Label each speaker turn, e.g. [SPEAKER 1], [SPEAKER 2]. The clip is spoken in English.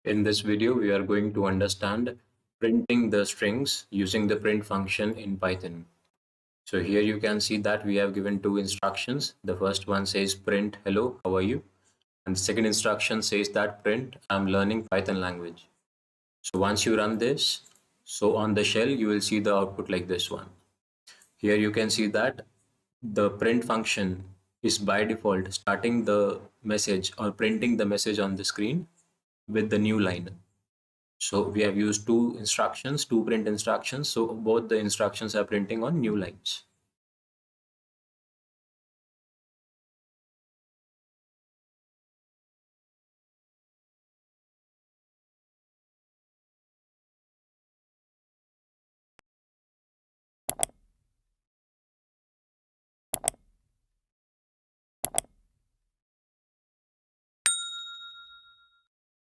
[SPEAKER 1] In this video, we are going to understand printing the strings using the print function in Python. So here you can see that we have given two instructions. The first one says print hello, how are you? And the second instruction says that print I'm learning Python language. So once you run this, so on the shell, you will see the output like this one. Here you can see that the print function is by default starting the message or printing the message on the screen with the new line. So we have used two instructions, two print instructions. So both the instructions are printing on new lines.